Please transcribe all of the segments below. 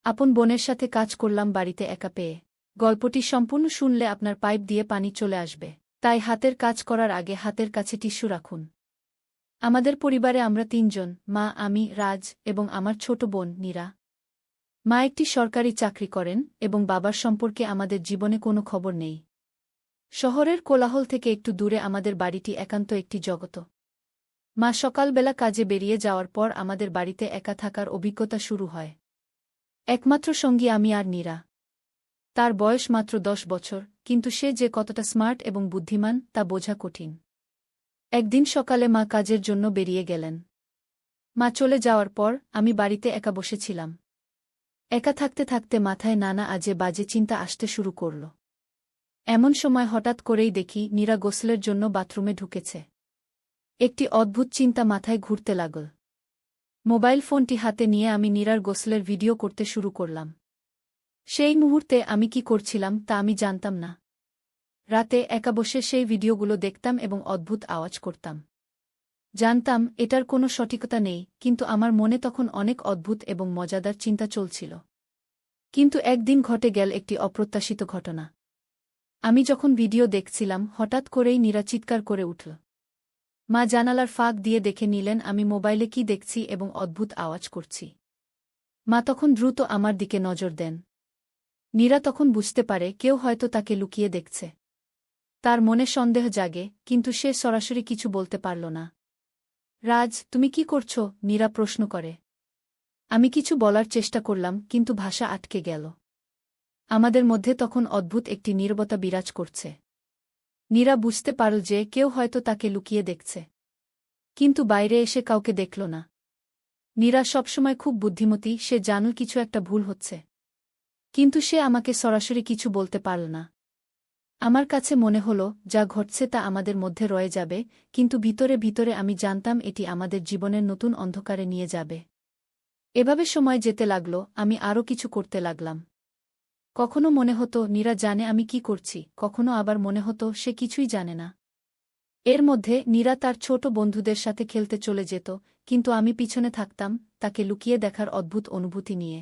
আপন বোনের সাথে কাজ করলাম বাড়িতে একা পেয়ে। গল্পটি সম্পূর্ণ শুনলে আপনার পাইপ দিয়ে পানি চলে আসবে, তাই হাতের কাজ করার আগে হাতের কাছে টিস্যু রাখুন। আমাদের পরিবারে আমরা তিনজন, মা, আমি, রাজ এবং আমার ছোট বোন নীরা। মা একটি সরকারি চাকরি করেন এবং বাবার সম্পর্কে আমাদের জীবনে কোনো খবর নেই। শহরের কোলাহল থেকে একটু দূরে আমাদের বাড়িটি একান্ত একটি জগত। মা সকালবেলা কাজে বেরিয়ে যাওয়ার পর আমাদের বাড়িতে একা থাকার অভিজ্ঞতা শুরু হয়। একমাত্র সঙ্গী আমি আর নীরা। তার বয়স মাত্র 10 বছর, কিন্তু সে যে কতটা স্মার্ট এবং বুদ্ধিমান তা বোঝা কঠিন। একদিন সকালে মা কাজের জন্য বেরিয়ে গেলেন। মা চলে যাওয়ার পর আমি বাড়িতে একা বসেছিলাম। একা থাকতে থাকতে মাথায় নানা আজে বাজে চিন্তা আসতে শুরু করল। এমন সময় হঠাৎ করেই দেখি নীরা গোসলের জন্য বাথরুমে ঢুকেছে। একটি অদ্ভুত চিন্তা মাথায় ঘুরতে লাগল। মোবাইল ফোনটি হাতে নিয়ে আমি নীরার গোসলের ভিডিও করতে শুরু করলাম। সেই মুহূর্তে আমি কি করছিলাম তা আমি জানতাম না। রাতে একা বসে সেই ভিডিওগুলো দেখতাম এবং অদ্ভুত আওয়াজ করতাম। জানতাম এটার কোনো সঠিকতা নেই, কিন্তু আমার মনে তখন অনেক অদ্ভুত এবং মজাদার চিন্তা চলছিল। কিন্তু একদিন ঘটে গেল একটি অপ্রত্যাশিত ঘটনা। আমি যখন ভিডিও দেখছিলাম হঠাৎ করেই নীরা চিৎকার করে উঠল। মা জানালার ফাঁক দিয়ে দেখে নিলেন আমি মোবাইলে কি দেখছি এবং অদ্ভুত আওয়াজ করছি। মা তখন দ্রুত আমার দিকে নজর দেন। নীরা তখন বুঝতে পারে কেউ হয়তো তাকে লুকিয়ে দেখছে। তার মনে সন্দেহ জাগে, কিন্তু সে সরাসরি কিছু বলতে পারল না। রাজ, তুমি কি করছো? নীরা প্রশ্ন করে। আমি কিছু বলার চেষ্টা করলাম, কিন্তু ভাষা আটকে গেল। আমাদের মধ্যে তখন অদ্ভুত একটি নীরবতা বিরাজ করছে। নীরা বুঝতে পারল যে কেউ হয়তো তাকে লুকিয়ে দেখছে, কিন্তু বাইরে এসে কাউকে দেখল না। নীরা সবসময় খুব বুদ্ধিমতী, সে জানল কিছু একটা ভুল হচ্ছে, কিন্তু সে আমাকে সরাসরি কিছু বলতে পারল না। আমার কাছে মনে হল যা ঘটছে তা আমাদের মধ্যে রয়ে যাবে, কিন্তু ভিতরে ভিতরে আমি জানতাম এটি আমাদের জীবনের নতুন অন্ধকারে নিয়ে যাবে। এভাবে সময় যেতে লাগল, আমি আরও কিছু করতে লাগলাম। কখনো মনে হতো নীরা জানে আমি কি করছি, কখনো আবার মনে হতো সে কিছুই জানে না। এর মধ্যে নীরা তার ছোট বন্ধুদের সাথে খেলতে চলে যেত, কিন্তু আমি পিছনে থাকতাম, তাকে লুকিয়ে দেখার অদ্ভুত অনুভূতি নিয়ে।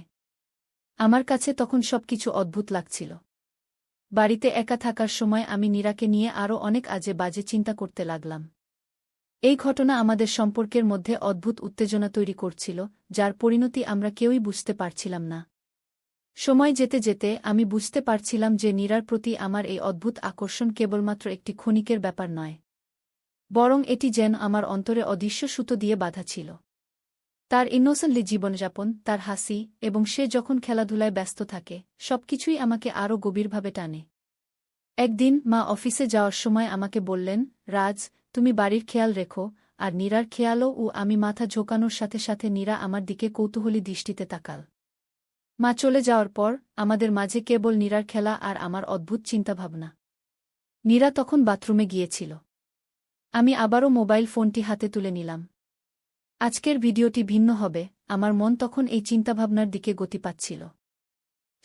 আমার কাছে তখন সবকিছু অদ্ভুত লাগছিল। বাড়িতে একা থাকার সময় আমি নীরাকে নিয়ে আরও অনেক আজে বাজে চিন্তা করতে লাগলাম। এই ঘটনা আমাদের সম্পর্কের মধ্যে অদ্ভুত উত্তেজনা তৈরি করছিল, যার পরিণতি আমরা কেউই বুঝতে পারছিলাম না। সময় যেতে যেতে আমি বুঝতে পারছিলাম যে নীরার প্রতি আমার এই অদ্ভুত আকর্ষণ কেবলমাত্র একটি ক্ষণিকের ব্যাপার নয়, বরং এটি যেন আমার অন্তরে অদৃশ্য সুতো দিয়ে বাঁধা ছিল। তার ইনোসেন্টলি জীবনযাপন, তার হাসি, এবং সে যখন খেলাধুলায় ব্যস্ত থাকে, সবকিছুই আমাকে আরও গভীরভাবে টানে। একদিন মা অফিসে যাওয়ার সময় আমাকে বললেন, রাজ, তুমি বাড়ির খেয়াল রেখো, আর নীরার খেয়ালও। আমি মাথা ঝোঁকানোর সাথে সাথে নীরা আমার দিকে কৌতূহলী দৃষ্টিতে তাকাল। মা চলে যাওয়ার পর আমাদের মাঝে কেবল নীরার খেলা আর আমার অদ্ভুত চিন্তাভাবনা। নীরা তখন বাথরুমে গিয়েছিল। আমি আবারও মোবাইল ফোনটি হাতে তুলে নিলাম। আজকের ভিডিওটি ভিন্ন হবে। আমার মন তখন এই চিন্তাভাবনার দিকে গতি পাচ্ছিল।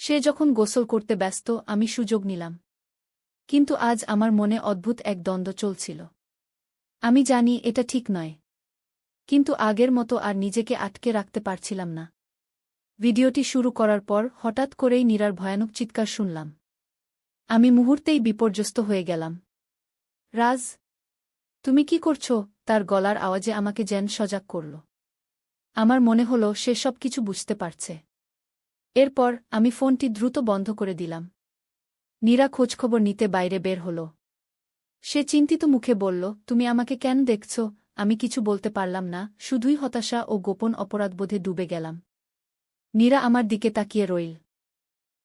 সে যখন গোসল করতে ব্যস্ত, আমি সুযোগ নিলাম। কিন্তু আজ আমার মনে অদ্ভুত এক দ্বন্দ্ব চলছিল। আমি জানি এটা ঠিক নয়, কিন্তু আগের মতো আর নিজেকে আটকে রাখতে পারছিলাম না। ভিডিওটি শুরু করার পর হঠাৎ করেই নীরার ভয়ানক চিৎকার শুনলাম। আমি মুহূর্তেই বিপর্যস্ত হয়ে গেলাম। রাজ, তুমি কি করছো? তার গলার আওয়াজে আমাকে যেন সজাগ করল। আমার মনে হলো সে সব কিছু বুঝতে পারছে। এরপর আমি ফোনটি দ্রুত বন্ধ করে দিলাম। নীরা খোঁজখবর নিতে বাইরে বের হল। সে চিন্তিত মুখে বলল, তুমি আমাকে কেন দেখছ? আমি কিছু বলতে পারলাম না, শুধুই হতাশা ও গোপন অপরাধবোধে ডুবে গেলাম। নীরা আমার দিকে তাকিয়ে রইল।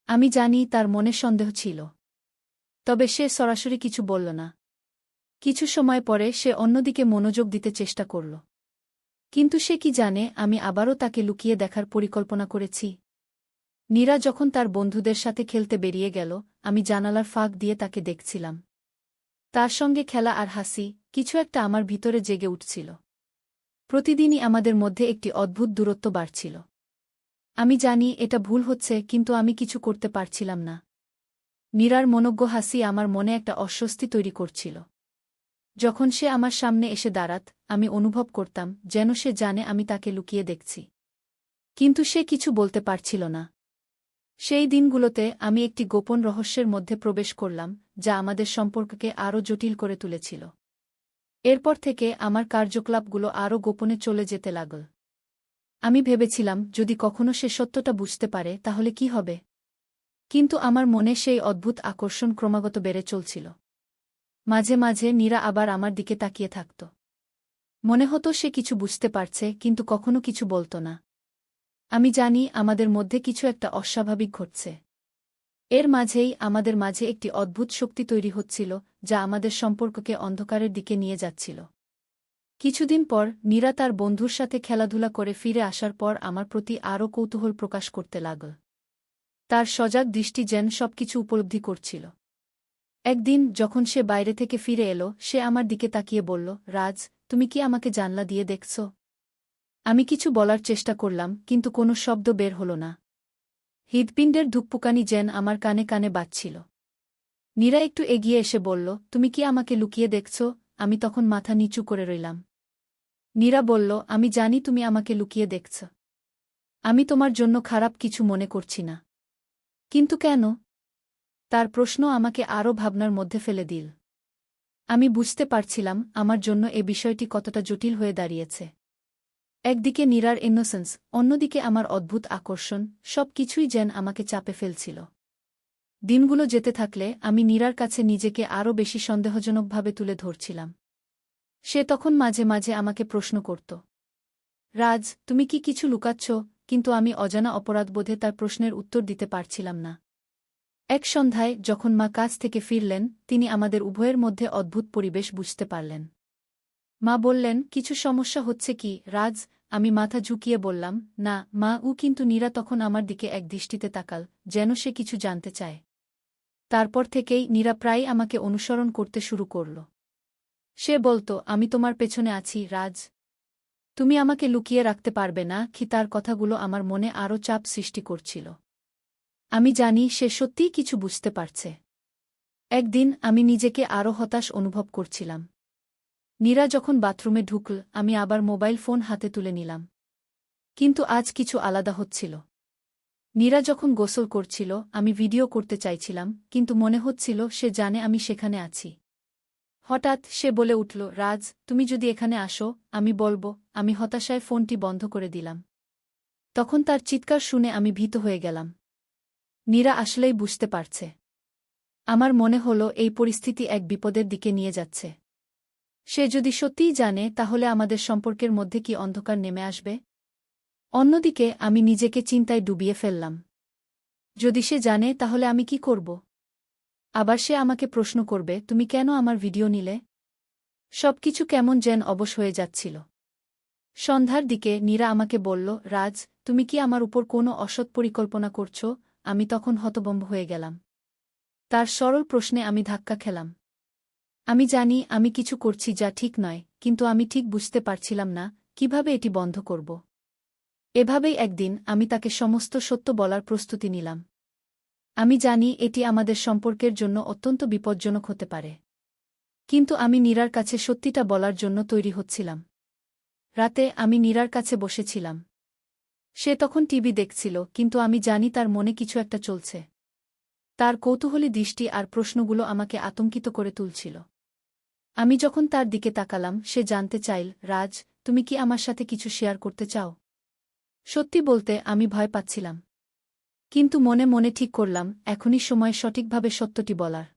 আমি জানি তার মনে সন্দেহ ছিল, তবে সে সরাসরি কিছু বলল না। কিছু সময় পরে সে অন্যদিকে মনোযোগ দিতে চেষ্টা করল। কিন্তু সে কি জানে আমি আবারও তাকে লুকিয়ে দেখার পরিকল্পনা করেছি। নীরা যখন তার বন্ধুদের সাথে খেলতে বেরিয়ে গেল, আমি জানালার ফাঁক দিয়ে তাকে দেখছিলাম। তার সঙ্গে খেলা আর হাসি, কিছু একটা আমার ভিতরে জেগে উঠছিল। প্রতিদিনই আমাদের মধ্যে একটি অদ্ভুত দূরত্ব বাড়ছিল। আমি জানি এটা ভুল হচ্ছে, কিন্তু আমি কিছু করতে পারছিলাম না। নীরার মনোজ্ঞ হাসি আমার মনে একটা অস্বস্তি তৈরি করছিল। যখন সে আমার সামনে এসে দাঁড়াত, আমি অনুভব করতাম যেন সে জানে আমি তাকে লুকিয়ে দেখছি। কিন্তু সে কিছু বলতে পারছিল না। সেই দিনগুলোতে আমি একটি গোপন রহস্যের মধ্যে প্রবেশ করলাম, যা আমাদের সম্পর্ককে আরও জটিল করে তুলেছিল। এরপর থেকে আমার কার্যকলাপগুলো আরও গোপনে চলে যেতে লাগল। আমি ভেবেছিলাম, যদি কখনো সে সত্যটা বুঝতে পারে তাহলে কি হবে? কিন্তু আমার মনে সেই অদ্ভুত আকর্ষণ ক্রমাগত বেড়ে চলছিল। মাঝে মাঝে নীরা আবার আমার দিকে তাকিয়ে থাকত। মনে হতো সে কিছু বুঝতে পারছে, কিন্তু কখনো কিছু বলত না। আমি জানি আমাদের মধ্যে কিছু একটা অস্বাভাবিক ঘটছে। এর মাঝেই আমাদের মাঝে একটি অদ্ভুত শক্তি তৈরি হচ্ছিল, যা আমাদের সম্পর্ককে অন্ধকারের দিকে নিয়ে যাচ্ছিল। কিছুদিন পর নীরা তার বন্ধুর সাথে খেলাধুলা করে ফিরে আসার পর আমার প্রতি আরও কৌতূহল প্রকাশ করতে লাগল। তার সজাগ দৃষ্টি যেন সবকিছু উপলব্ধি করছিল। একদিন যখন সে বাইরে থেকে ফিরে এলো, সে আমার দিকে তাকিয়ে বলল, রাজ, তুমি কি আমাকে জানলা দিয়ে দেখছ? আমি কিছু বলার চেষ্টা করলাম, কিন্তু কোনো শব্দ বের হল না। হৃৎপিণ্ডের ধুকপুকানি যেন আমার কানে কানে বাজছিল। নীরা একটু এগিয়ে এসে বলল, তুমি কি আমাকে লুকিয়ে দেখছ? আমি তখন মাথা নিচু করে রইলাম। নীরা বলল, আমি জানি তুমি আমাকে লুকিয়ে দেখছ। আমি তোমার জন্য খারাপ কিছু মনে করছি না। কিন্তু কেন? তার প্রশ্ন আমাকে আরও ভাবনার মধ্যে ফেলে দিল। আমি বুঝতে পারছিলাম আমার জন্য এ বিষয়টি কতটা জটিল হয়ে দাঁড়িয়েছে। একদিকে নীরার ইনোসেন্স, অন্যদিকে আমার অদ্ভুত আকর্ষণ, সব কিছুই যেন আমাকে চাপে ফেলছিল। দিনগুলো যেতে থাকলে আমি নীরার কাছে নিজেকে আরও বেশি সন্দেহজনকভাবে তুলে ধরছিলাম। সে তখন মাঝে মাঝে আমাকে প্রশ্ন করত, রাজ, তুমি কি কিছু লুকাচ্ছ? কিন্তু আমি অজানা অপরাধবোধে তার প্রশ্নের উত্তর দিতে পারছিলাম না। এক সন্ধ্যায় যখন মা কাজ থেকে ফিরলেন, তিনি আমাদের উভয়ের মধ্যে অদ্ভুত পরিবেশ বুঝতে পারলেন। মা বললেন, কিছু সমস্যা হচ্ছে কি, রাজ? আমি মাথা ঝুঁকিয়ে বললাম, না মা। কিন্তু নীরা তখন আমার দিকে এক দৃষ্টিতে তাকাল, যেন সে কিছু জানতে চায়। তারপর থেকেই নীরা প্রায় আমাকে অনুসরণ করতে শুরু করল। সে বলত, আমি তোমার পেছনে আছি রাজ। তুমি আমাকে লুকিয়ে রাখতে পারবে না কি? তার কথাগুলো আমার মনে আরও চাপ সৃষ্টি করছিল। আমি জানি সে সত্যিই কিছু বুঝতে পারছে। একদিন আমি নিজেকে আরও হতাশ অনুভব করছিলাম। নীরা যখন বাথরুমে ঢুকল, আমি আবার মোবাইল ফোন হাতে তুলে নিলাম। কিন্তু আজ কিছু আলাদা হচ্ছিল। নীরা যখন গোসল করছিল, আমি ভিডিও করতে চাইছিলাম, কিন্তু মনে হচ্ছিল সে জানে আমি সেখানে আছি। হঠাৎ সে বলে উঠল, রাজ, তুমি যদি এখানে আসো, আমি বলবো। আমি হতাশায় ফোনটি বন্ধ করে দিলাম। তখন তার চিৎকার শুনে আমি ভীত হয়ে গেলাম। নীরা আসলেই বুঝতে পারছে। আমার মনে হলো এই পরিস্থিতি এক বিপদের দিকে নিয়ে যাচ্ছে। সে যদি সত্যিই জানে, তাহলে আমাদের সম্পর্কের মধ্যে কি অন্ধকার নেমে আসবে? অন্যদিকে আমি নিজেকে চিন্তায় ডুবিয়ে ফেললাম। যদি সে জানে, তাহলে আমি কি করব? আবার সে আমাকে প্রশ্ন করবে, তুমি কেন আমার ভিডিও নিলে? সবকিছু কেমন যেন অবশ হয়ে যাচ্ছিল। সন্ধ্যার দিকে নীরা আমাকে বলল, রাজ, তুমি কি আমার উপর কোনো অসৎ পরিকল্পনা করছ? আমি তখন হতভম্ব হয়ে গেলাম। তার সরল প্রশ্নে আমি ধাক্কা খেলাম। আমি জানি আমি কিছু করছি যা ঠিক নয়, কিন্তু আমি ঠিক বুঝতে পারছিলাম না কিভাবে এটি বন্ধ করব। এভাবেই একদিন আমি তাকে সমস্ত সত্য বলার প্রস্তুতি নিলাম। আমি জানি এটি আমাদের সম্পর্কের জন্য অত্যন্ত বিপজ্জনক হতে পারে। কিন্তু আমি নীরার কাছে সত্যিটা বলার জন্য তৈরি হচ্ছিলাম। রাতে আমি নীরার কাছে বসেছিলাম। সে তখন টিভি দেখছিল, কিন্তু আমি জানি তার মনে কিছু একটা চলছে। তার কৌতূহলী দৃষ্টি আর প্রশ্নগুলো আমাকে আতঙ্কিত করে তুলছিল। আমি যখন তার দিকে তাকালাম, সে জানতে চাইল, রাজ, তুমি কি আমার সাথে কিছু শেয়ার করতে চাও? সত্যি বলতে আমি ভয় পাচ্ছিলাম। কিন্তু মনে মনে ঠিক করলাম, এখনই সময় সঠিকভাবে সত্যটি বলার।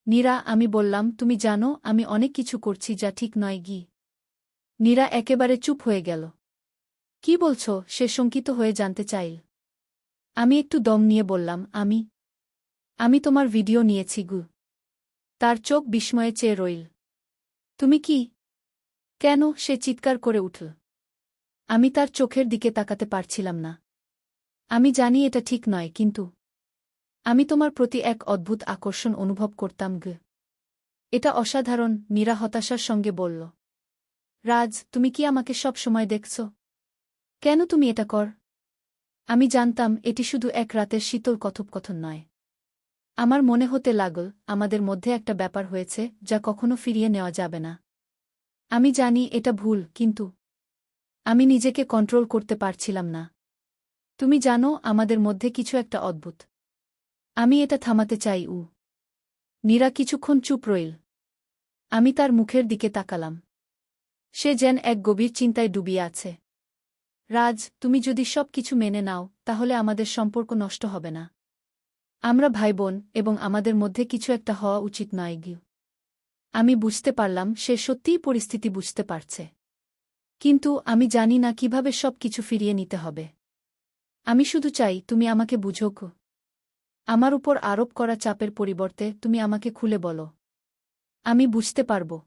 নীরা, আমি বললাম, তুমি জানো আমি অনেক কিছু করছি যা ঠিক নয় গি। নীরা একেবারে চুপ হয়ে গেল। কি বলছ? সে শঙ্কিত হয়ে জানতে চাইল। আমি একটু দম নিয়ে বললাম, আমি তোমার ভিডিও নিয়েছি গু। তার চোখ বিস্ময়ে চেয়ে রইল। তুমি কি? কেন? সে চিৎকার করে উঠল। আমি তার চোখের দিকে তাকাতে পারছিলাম না। আমি জানি এটা ঠিক নয়, কিন্তু আমি তোমার প্রতি এক অদ্ভুত আকর্ষণ অনুভব করতাম গু। এটা অসাধারণ, নীরা হতাশার সঙ্গে বলল। রাজ, তুমি কি আমাকে সব সময় দেখছ? কেন তুমি এটা কর? আমি জানতাম এটি শুধু এক রাতের শীতল কথোপকথন নয়। আমার মনে হতে লাগল আমাদের মধ্যে একটা ব্যাপার হয়েছে যা কখনো ফিরিয়ে নেওয়া যাবে না। আমি জানি এটা ভুল, কিন্তু আমি নিজেকে কন্ট্রোল করতে পারছিলাম না। তুমি জানো আমাদের মধ্যে কিছু একটা অদ্ভুত। আমি এটা থামাতে চাই। নীরা কিছুক্ষণ চুপ রইল। আমি তার মুখের দিকে তাকালাম। সে যেন এক গভীর চিন্তায় ডুবিয়ে আছে। রাজ, তুমি যদি সব কিছু মেনে নাও তাহলে আমাদের সম্পর্ক নষ্ট হবে না। আমরা ভাইবোন এবং আমাদের মধ্যে কিছু একটা হওয়া উচিত নয় গিয়ে। আমি বুঝতে পারলাম সে সত্যিই পরিস্থিতি বুঝতে পারছে। কিন্তু আমি জানি না কিভাবে সব কিছু ফিরিয়ে নিতে হবে। আমি শুধু চাই তুমি আমাকে বুঝো। আমার উপর আরোপ করা চাপের পরিবর্তে তুমি আমাকে খুলে বলো। আমি বুঝতে পারব।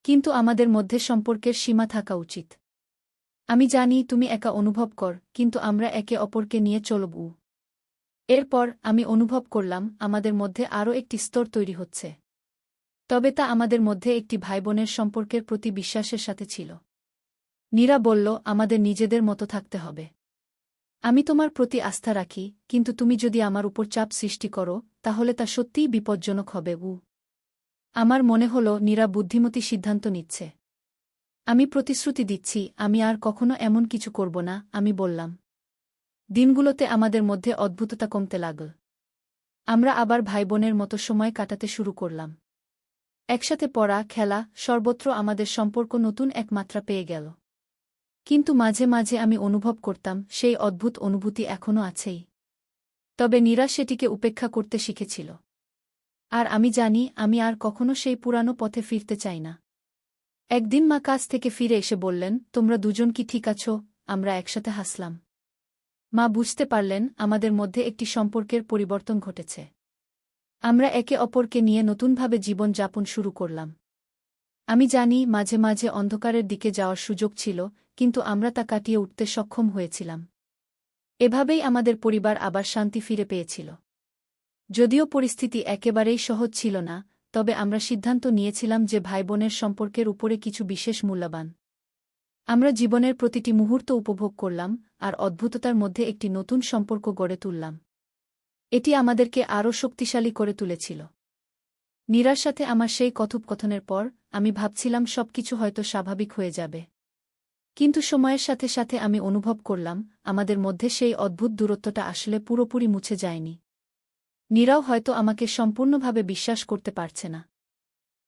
কিন্তু আমাদের মধ্যে সম্পর্কের সীমা থাকা উচিত। আমি জানি তুমি একা অনুভব কর, কিন্তু আমরা একে অপরকে নিয়ে চলব। এরপর আমি অনুভব করলাম আমাদের মধ্যে আরও একটি স্তর তৈরি হচ্ছে। তবে তা আমাদের মধ্যে একটি ভাইবোনের সম্পর্কের প্রতি বিশ্বাসের সাথে ছিল। নীরা বলল, আমাদের নিজেদের মতো থাকতে হবে। আমি তোমার প্রতি আস্থা রাখি, কিন্তু তুমি যদি আমার উপর চাপ সৃষ্টি করো তাহলে তা সত্যিই বিপজ্জনক হবে। আমার মনে হল নীরা বুদ্ধিমতী সিদ্ধান্ত নিচ্ছে। আমি প্রতিশ্রুতি দিচ্ছি আমি আর কখনো এমন কিছু করব না, আমি বললাম। দিনগুলোতে আমাদের মধ্যে অদ্ভুততা কমতে লাগল। আমরা আবার ভাইবোনের মতো সময় কাটাতে শুরু করলাম। একসাথে পড়া, খেলা, সর্বত্র আমাদের সম্পর্ক নতুন এক মাত্রা পেয়ে গেল। কিন্তু মাঝে মাঝে আমি অনুভব করতাম সেই অদ্ভুত অনুভূতি এখনও আছেই। তবে নীরা সেটিকে উপেক্ষা করতে শিখেছিল। আর আমি জানি আমি আর কখনো সেই পুরানো পথে ফিরতে চাই না। একদিন মা কাজ থেকে ফিরে এসে বললেন, তোমরা দুজন কি ঠিক আছো? আমরা একসাথে হাসলাম। মা বুঝতে পারলেন আমাদের মধ্যে একটি সম্পর্কের পরিবর্তন ঘটেছে। আমরা একে অপরকে নিয়ে নতুনভাবে জীবন যাপন শুরু করলাম। আমি জানি মাঝে মাঝে অন্ধকারের দিকে যাওয়ার সুযোগ ছিল, কিন্তু আমরা তা কাটিয়ে উঠতে সক্ষম হয়েছিলাম। এভাবেই আমাদের পরিবার আবার শান্তি ফিরে পেয়েছিল। যদিও পরিস্থিতি একেবারেই সহজ ছিল না, তবে আমরা সিদ্ধান্ত নিয়েছিলাম যে ভাইবোনের সম্পর্কের উপরে কিছু বিশেষ মূল্যবান। আমরা জীবনের প্রতিটি মুহূর্ত উপভোগ করলাম, আর অদ্ভুততার মধ্যে একটি নতুন সম্পর্ক গড়ে তুললাম। এটি আমাদেরকে আরও শক্তিশালী করে তুলেছিল। নীরার সাথে আমার সেই কথোপকথনের পর আমি ভাবছিলাম সবকিছু হয়তো স্বাভাবিক হয়ে যাবে। কিন্তু সময়ের সাথে সাথে আমি অনুভব করলাম আমাদের মধ্যে সেই অদ্ভুত দূরত্বটা আসলে পুরোপুরি মুছে যায়নি। নীরাও হয়তো আমাকে সম্পূর্ণভাবে বিশ্বাস করতে পারছে না।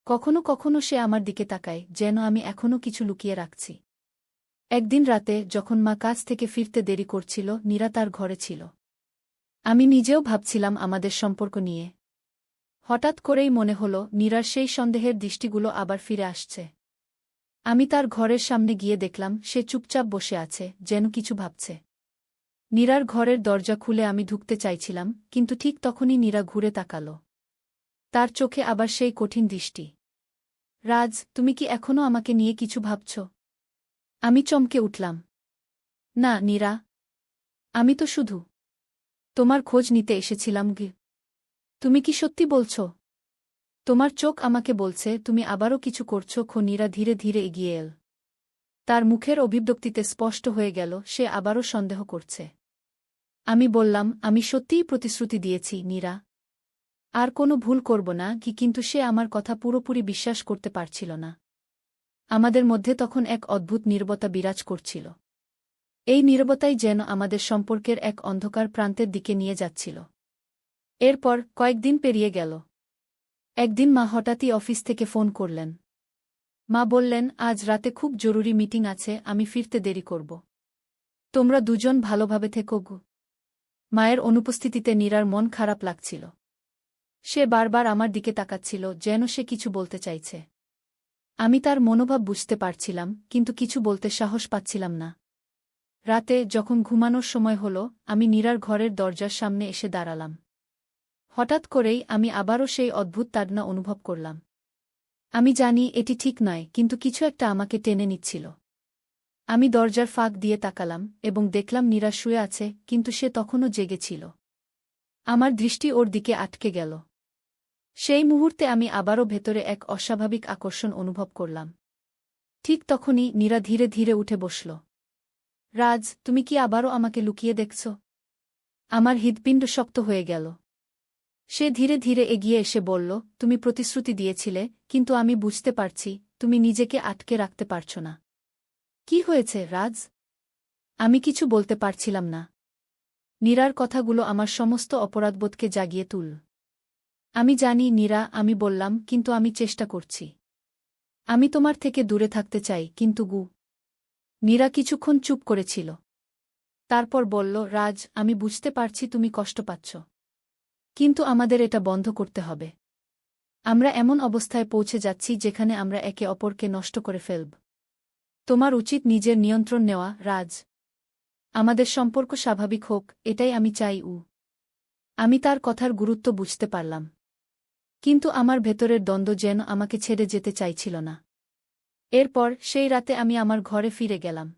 কখনো কখনো সে আমার দিকে তাকায় যেন আমি এখনও কিছু লুকিয়ে রাখছি। একদিন রাতে যখন মা কাজ থেকে ফিরতে দেরি করছিল, নীরা তার ঘরে ছিল। আমি নিজেও ভাবছিলাম আমাদের সম্পর্ক নিয়ে। হঠাৎ করেই মনে হল নীরার সেই সন্দেহের দৃষ্টিগুলো আবার ফিরে আসছে। আমি তার ঘরের সামনে গিয়ে দেখলাম সে চুপচাপ বসে আছে, যেন কিছু ভাবছে। নীরার ঘরের দরজা খুলে আমি ঢুকতে চাইছিলাম, কিন্তু ঠিক তখনই নীরা ঘুরে তাকাল। তার চোখে আবার সেই কঠিন দৃষ্টি। রাজ, তুমি কি এখনও আমাকে নিয়ে কিছু ভাবছ? আমি চমকে উঠলাম। না নীরা, আমি তো শুধু তোমার খোঁজ নিতে এসেছিলাম। তুমি কি সত্যি বলছ? তোমার চোখ আমাকে বলছে তুমি আবারও কিছু করছ। নীরা ধীরে ধীরে এগিয়ে এল। তার মুখের অভিব্যক্তিতে স্পষ্ট হয়ে গেল সে আবারও সন্দেহ করছে। আমি বললাম, আমি সত্যিই প্রতিশ্রুতি দিয়েছি নীরা। আর কোনো ভুল করব না। কিন্তু সে আমার কথা পুরোপুরি বিশ্বাস করতে পারছিল না। আমাদের মধ্যে তখন এক অদ্ভুত নীরবতা বিরাজ করছিল। এই নীরবতাই যেন আমাদের সম্পর্কের এক অন্ধকার প্রান্তের দিকে নিয়ে যাচ্ছিল। এরপর কয়েকদিন পেরিয়ে গেল। একদিন মা হঠাৎই অফিস থেকে ফোন করলেন। মা বললেন, আজ রাতে খুব জরুরি মিটিং আছে, আমি ফিরতে দেরি করব। তোমরা দুজন ভালোভাবে থেকো গো। মায়ের অনুপস্থিতিতে নীরার মন খারাপ লাগছিল। সে বারবার আমার দিকে তাকাচ্ছিল যেন সে কিছু বলতে চাইছে। আমি তার মনোভাব বুঝতে পারছিলাম, কিন্তু কিছু বলতে সাহস পাচ্ছিলাম না। রাতে যখন ঘুমানোর সময় হল, আমি নীরার ঘরের দরজার সামনে এসে দাঁড়ালাম। হঠাৎ করেই আমি আবারও সেই অদ্ভুত তাড়না অনুভব করলাম। আমি জানি এটি ঠিক নয়, কিন্তু কিছু একটা আমাকে টেনে নিচ্ছিল। আমি দরজার ফাঁক দিয়ে তাকালাম এবং দেখলাম নীরা শুয়ে আছে, কিন্তু সে তখনও জেগেছিল। আমার দৃষ্টি ওর দিকে আটকে গেল। সেই মুহূর্তে আমি আবারও ভেতরে এক অস্বাভাবিক আকর্ষণ অনুভব করলাম। ঠিক তখনই নীরা ধীরে ধীরে উঠে বসল। রাজ, তুমি কি আবারও আমাকে লুকিয়ে দেখছ? আমার হৃৎপিণ্ড শক্ত হয়ে গেল। সে ধীরে ধীরে এগিয়ে এসে বলল, তুমি প্রতিশ্রুতি দিয়েছিলে, কিন্তু আমি বুঝতে পারছি তুমি নিজেকে আটকে রাখতে পারছ না। কি হয়েছে রাজ? আমি কিছু বলতে পারছিলাম না। নীরার কথাগুলো আমার সমস্ত অপরাধবোধকে জাগিয়ে তুল। আমি জানি নীরা, আমি বললাম, কিন্তু আমি চেষ্টা করছি। আমি তোমার থেকে দূরে থাকতে চাই, কিন্তু নীরা কিছুক্ষণ চুপ করেছিল। তারপর বলল, রাজ, আমি বুঝতে পারছি তুমি কষ্ট পাচ্ছ। কিন্তু আমাদের এটা বন্ধ করতে হবে। আমরা এমন অবস্থায় পৌঁছে যাচ্ছি যেখানে আমরা একে অপরকে নষ্ট করে ফেলব। তোমার উচিত নিজের নিয়ন্ত্রণ নেওয়া, রাজ। আমাদের সম্পর্ক স্বাভাবিক হোক, এটাই আমি চাই। আমি তার কথার গুরুত্ব বুঝতে পারলাম। কিন্তু আমার ভেতরের দ্বন্দ্ব যেন আমাকে ছেড়ে যেতে চাইছিল না। এরপর সেই রাতে আমি আমার ঘরে ফিরে গেলাম।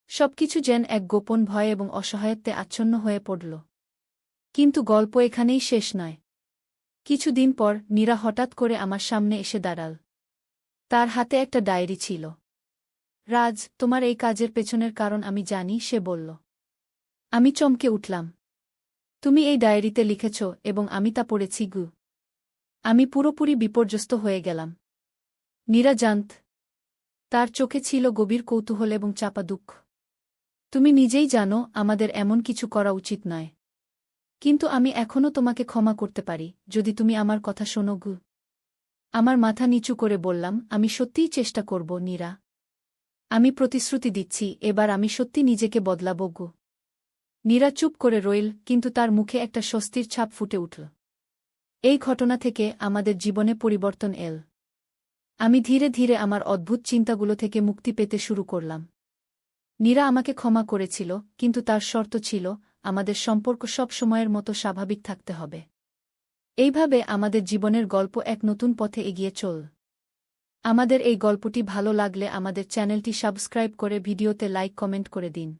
সবকিছু যেন এক গোপন ভয় এবং অসহায়ত্বে আচ্ছন্ন হয়ে পড়ল। কিন্তু গল্প এখানেই শেষ নয়। কিছুদিন পর নীরা হঠাৎ করে আমার সামনে এসে দাঁড়াল। তার হাতে একটা ডায়েরি ছিল। রাজ, তোমার এই কাজের পেছনের কারণ আমি জানি, সে বলল। আমি চমকে উঠলাম। তুমি এই ডায়েরিতে লিখেছ এবং আমি তা পড়েছি। আমি পুরোপুরি বিপর্যস্ত হয়ে গেলাম। নীরা জানত। তার চোখে ছিল গভীর কৌতূহল এবং চাপা দুঃখ। তুমি নিজেই জানো আমাদের এমন কিছু করা উচিত নয়। কিন্তু আমি এখনও তোমাকে ক্ষমা করতে পারি, যদি তুমি আমার কথা শোনো। আমার মাথা নিচু করে বললাম, আমি সত্যিই চেষ্টা করব নীরা। আমি প্রতিশ্রুতি দিচ্ছি, এবার আমি সত্যি নিজেকে বদলাব। নীরা চুপ করে রইল, কিন্তু তার মুখে একটা স্বস্তির ছাপ ফুটে উঠল। এই ঘটনা থেকে আমাদের জীবনে পরিবর্তন এল। আমি ধীরে ধীরে আমার অদ্ভুত চিন্তাগুলো থেকে মুক্তি পেতে শুরু করলাম। নীরা আমাকে ক্ষমা করেছিল, কিন্তু তার শর্ত ছিল, আমাদের সম্পর্ক সব সময়ের মতো স্বাভাবিক থাকতে হবে। এইভাবে আমাদের জীবনের গল্প এক নতুন পথে এগিয়ে চল। আমাদের এই গল্পটি ভালো লাগলে আমাদের চ্যানেলটি সাবস্ক্রাইব করে ভিডিওতে লাইক কমেন্ট করে দিন।